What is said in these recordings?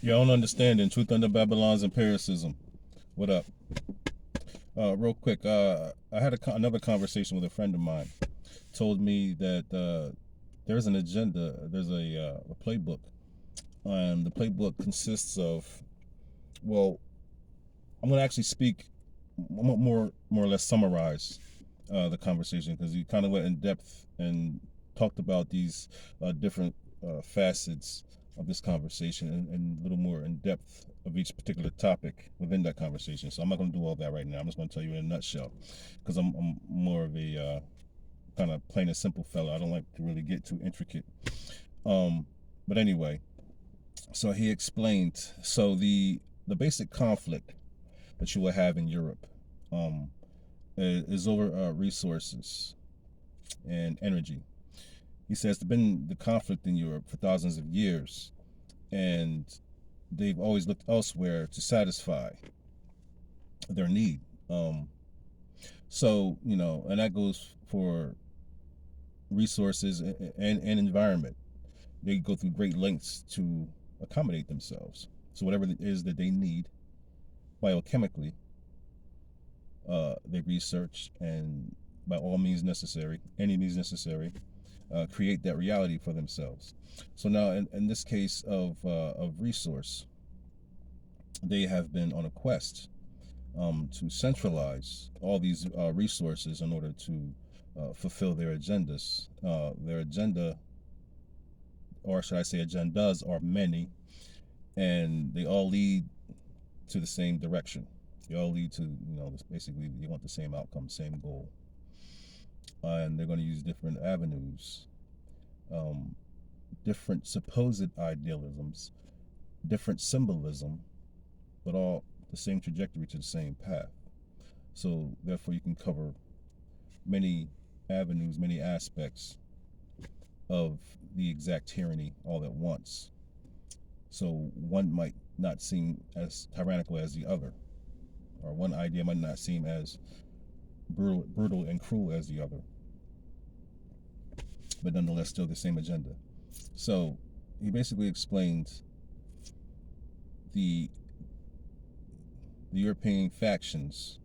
Your own understanding, truth under Babylon's empiricism. What up? Real quick, I had another conversation with a friend of mine. Told me that there's an agenda, there's a playbook, and the playbook consists of, well, I'm going to actually speak more or less summarize the conversation because he kind of went in depth and talked about these different facets of this conversation and a little more in depth of each particular topic within that conversation. So I'm not going to do all that right now. I'm just going to tell you in a nutshell because I'm more of a kind of plain and simple fella. I don't like to really get too intricate. But anyway, so he explained. So the basic conflict that you will have in Europe um, is over resources and energy. He says there's been the conflict in Europe for thousands of years, and they've always looked elsewhere to satisfy their need. So, and that goes for resources and environment. They go through great lengths to accommodate themselves. So, whatever it is that they need biochemically, they research and by all means necessary, any means necessary, create that reality for themselves. So now, in this case of resource, they have been on a quest to centralize all these resources in order to fulfill their agendas. Their agenda, or should I say, agendas, are many, and they all lead to the same direction. They all lead to, basically, you want the same outcome, same goal. And they're going to use different avenues, um, different supposed idealisms, different symbolism, but all the same trajectory to the same path. So, therefore, you can cover many avenues, many aspects of the exact tyranny all at once. So, one might not seem as tyrannical as the other, or one idea might not seem as brutal and cruel as the other, but nonetheless still the same agenda. So he basically explains the the European factions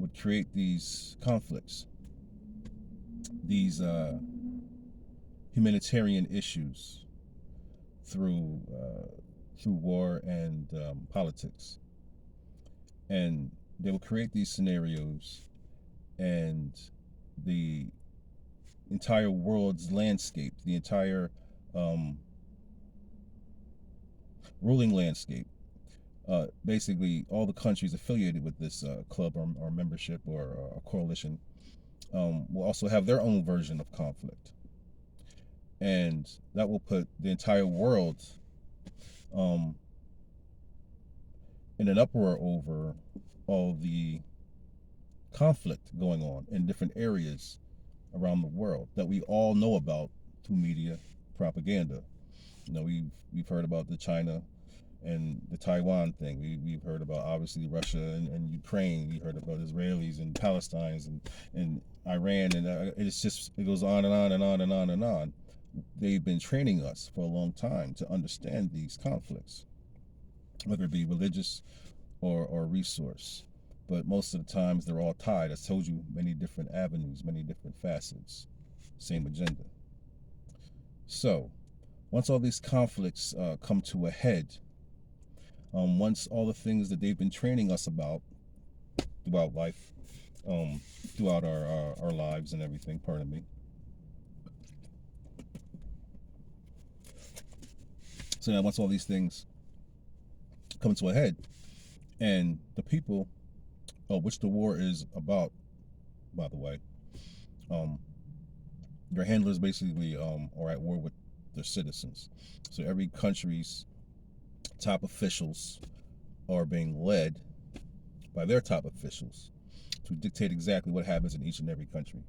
would create these conflicts, these humanitarian issues through through war and politics, and they will create these scenarios, and the entire world's landscape, the entire um, ruling landscape, basically all the countries affiliated with this club or membership or coalition will also have their own version of conflict. And that will put the entire world um, in an uproar over all the conflict going on in different areas around the world that we all know about through media propaganda. We've heard about the China and the Taiwan thing. We've heard about obviously Russia and Ukraine. We heard about Israelis and Palestinians and Iran, and it goes on and on and on and on and on. They've been training us for a long time to understand these conflicts, whether it be religious or resource. But most of the times they're all tied. I told you, many different avenues, many different facets, same agenda. So once all these conflicts come to a head, once all the things that they've been training us about throughout life, um, throughout our lives and everything, pardon me. So now once all these things come to a head, and the people, which the war is about, by the way, um, their handlers basically are at war with their citizens. So every country's top officials are being led by their top officials to dictate exactly what happens in each and every country,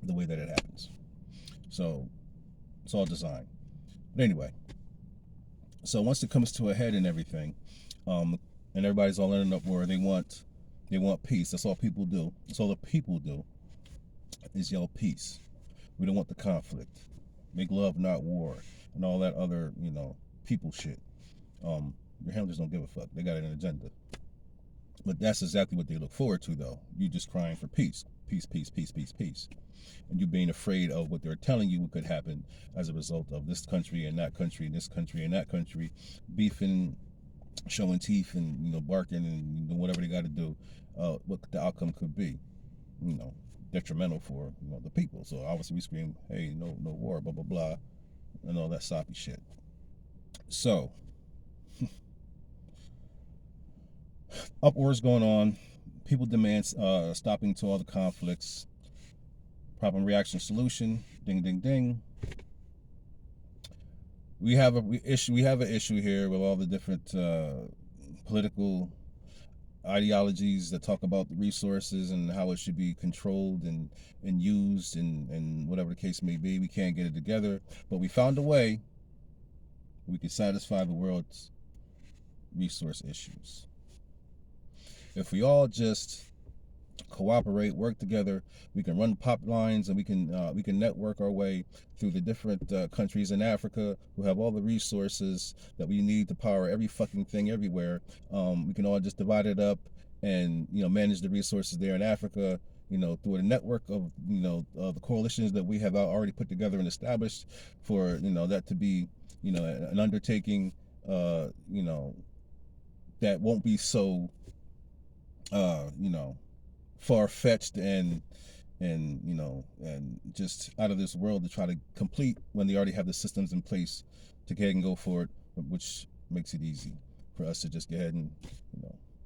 the way that it happens. So it's all designed. But anyway, so once it comes to a head and everything, and everybody's all in an uproar, they want peace. That's all people do. That's all the people do is yell peace. We don't want the conflict. Make love, not war, and all that other people shit. Your handlers don't give a fuck. They got an agenda. But that's exactly what they look forward to, though. You just crying for peace, peace, peace, peace, peace, peace, and you being afraid of what they're telling you could happen as a result of this country and that country, and this country and that country, beefing, showing teeth, and barking, and whatever they got to do. What the outcome could be, you know, detrimental for the people. So obviously we scream, hey, no war, blah blah blah, and all that soppy shit. So uproars going on. People demand stopping to all the conflicts. Problem, reaction, solution. Ding, ding, ding. We have an issue here with all the different political ideologies that talk about the resources and how it should be controlled and used and whatever the case may be. We can't get it together, but we found a way we can satisfy the world's resource issues. If we all just cooperate, work together, we can run pipelines, and we can network our way through the different countries in Africa who have all the resources that we need to power every fucking thing everywhere. We can all just divide it up and manage the resources there in Africa, through a network of the coalitions that we have already put together and established for that to be an undertaking that won't be so far-fetched and just out of this world to try to complete when they already have the systems in place to go ahead and go for it, which makes it easy for us to just go ahead and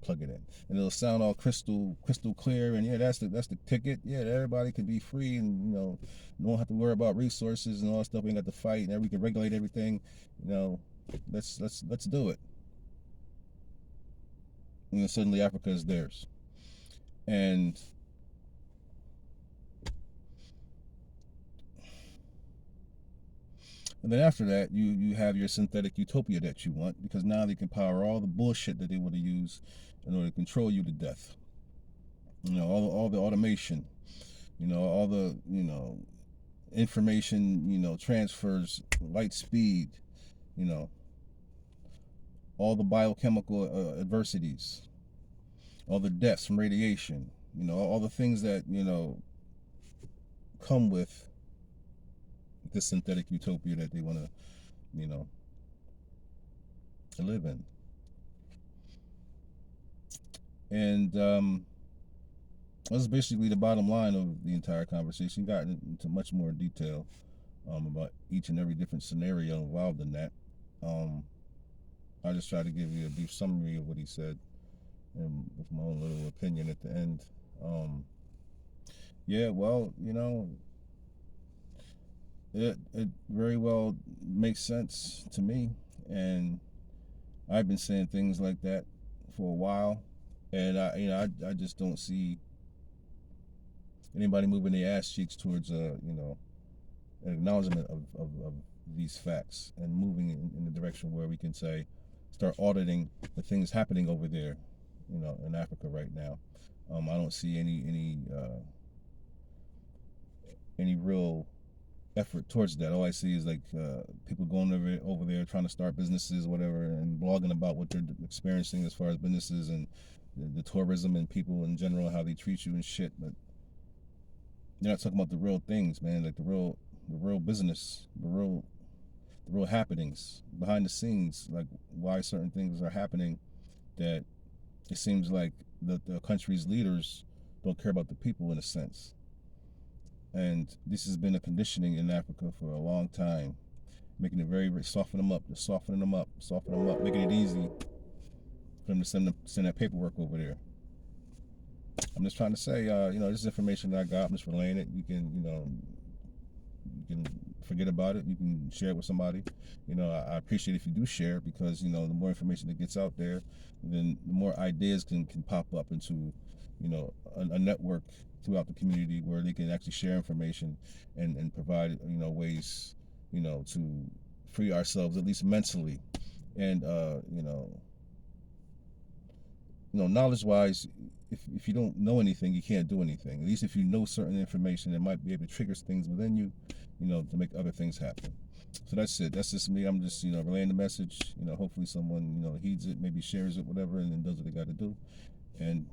plug it in, and it'll sound all crystal clear. And yeah, that's the ticket. Yeah, everybody can be free, and don't have to worry about resources and all that stuff. We ain't got to fight, and we can regulate everything. Let's do it. And then suddenly Africa is theirs. And then after that, you have your synthetic utopia that you want, because now they can power all the bullshit that they want to use in order to control you to death. All the automation, all the information, transfers, light speed, all the biochemical adversities, all the deaths from radiation, all the things that come with this synthetic utopia that they want to live in. And that's basically the bottom line of the entire conversation. Got into much more detail about each and every different scenario involved in that. I just try to give you a brief summary of what he said, and with my own little opinion at the end. Yeah, well, it very well makes sense to me, and I've been saying things like that for a while, and I just don't see anybody moving their ass cheeks towards an acknowledgement of these facts, and moving in the direction where we can start auditing the things happening over there, in Africa right now. I don't see any real effort towards that. All I see is people going over there trying to start businesses, whatever, and blogging about what they're experiencing as far as businesses and the tourism and people in general, how they treat you and shit. But they're not talking about the real things, man. Like the real business, the real happenings behind the scenes, like why certain things are happening that it seems like the country's leaders don't care about the people, in a sense. And this has been a conditioning in Africa for a long time, making it very, very softening them up, making it easy for them to send that paperwork over there. I'm just trying to say, this is information that I got. I'm just relaying it. You can forget about it. You can share it with somebody. I appreciate if you do share, because the more information that gets out there, then the more ideas can pop up into a network throughout the community where they can actually share information and provide ways to free ourselves, at least mentally. And knowledge wise, if you don't know anything, you can't do anything. At least if you know certain information, it might be able to trigger things within you to make other things happen. So that's it. That's just me. I'm just, relaying the message. Hopefully someone, heeds it, maybe shares it, whatever, and then does what they got to do. And,